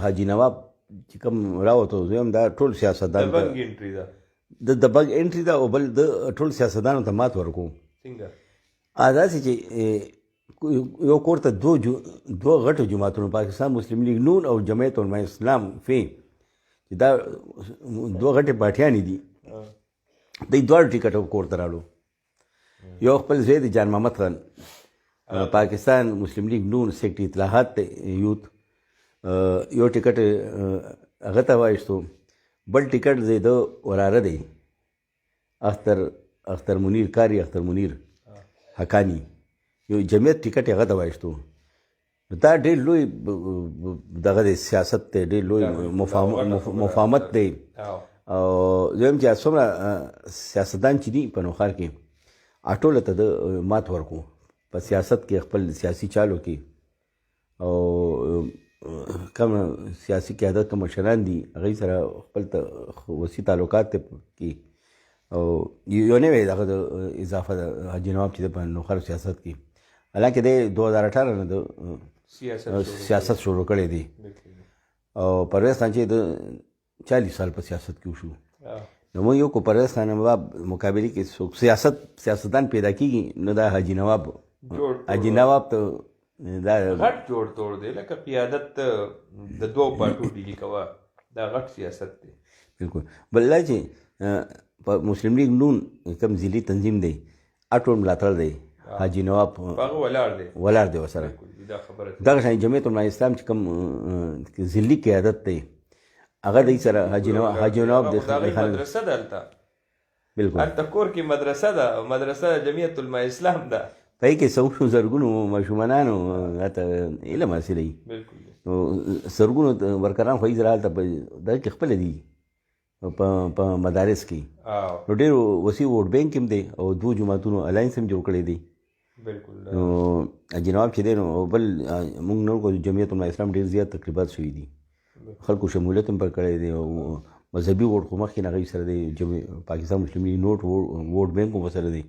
حاجي نواب چې کوم راوته زم دا ټول سیاستدان د بنګ انټری ده د بګ انټری دا او بل د ټول سیاستدانو ته مات ورکو څنګه داسې چې یو کور ته دوه غټو جماعتونو پاکستان مسلم لیگ نون او جماعتوں اسلام فی چې دا دوه غټې پارټیانې دي دوی دواړو ټیکټ کور ته راړو یو خپل زوی د جان محمد خان پاکستان مسلم لیگ نون سیکټري اطلاعات یوت یو ټیکټ هغه ته وایستو بل ټیکټ دی د وراره دی اختر منیر کاری اختر منیر حقانی یو جمعیت ټیکټ هغه ته وایستو دا ډېر لوی دغه دی سیاست دی ډېر لوی مفاهمت دی او دویم چې څومره سیاستدان چې دي په نوښار کې ټوله ته د مات ورکو په سیاست کې خپل سیاسي چالو کې او کم سیاسي قیادت کوم مشران دي هغوی سره خپل وسیع تعلقات کې او یو نوی دغه د اضافه د حاجي نواب چې د په نوښار سیاست کې حالانکه د 2018 نه د سیاست شروع کړی دی او پرویز خان چې د 40 سال په سیاست کې وشو نو موږ یو کو پرویز خان نواب مقابله کې سیاستدان پیدا کیږي نو دا حاجي نواب ته دا غټ جوړ توړ دی لکه قیادت د دوه پارټو ډیلي کوه دا غټ سیاست دی بالکل بل دا چې په مسلم لیگ نون کوم ضلعي تنظیم دی ټول ملاتړ دی حاجي نواب هغه ولاړ دی ورسره دغه شان جمعیت اسلام چې کوم ضلعي قیادت دی هغه دی سره حاجي نواب دی مدرسه ده هلته بالکل هلته کور کې مدرسه ده او مدرسه جمعیت اسلام ده په کې څو زرګونو ماشومانانو هلته علم حاصلوي نو زرګونو ورکران خو یې زره هلته دغه کې خپله دي په مدارس کې نو ډېر وسیع ووټ بینک هم دی او دوه جماعتونو الاینس هم جوړ کړی دی بالکل نو حاجي نواب چې دی نو بل موږ نور کو جمعیت اسلام ډېر زیات تقریبات شوي دي خلکو شمولیت هم پر کړی دی او مذهبي ووټ خو مخکې نه هغوی سره دی پاکستان مسلم لیگ نوټ ووټ بینک هم ورسره دی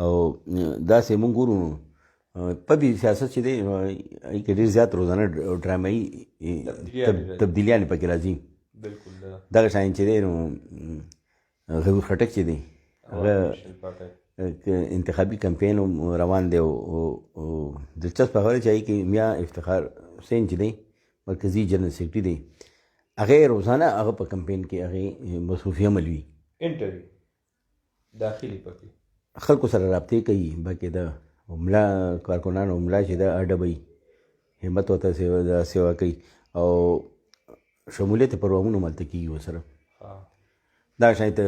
او داسې موږ ګورو په دې سیاست چې دی هغې کې ډېر زیات روزانه ډرامایي تبدیلیانې پکې راځي دغه شان چې دی نو غوي خټک چې دی هغه انتخابي کمپین روان دی او دلچسپ خبره چې هغې کې میا افتخار حسین چې دی مرکزي جنرال سیکرټري دی هغې روزانه هغه په کمپین کې هغې مصروفي عمل وي انټروي داخلي پکې خلکو سره رابطې کوي باقاعده ملا کارکنانو ملا چې دا اډبوي همت ورته سیوا کوي او شمولیت پروګرامونه ملته کېږي ورسره دا شاید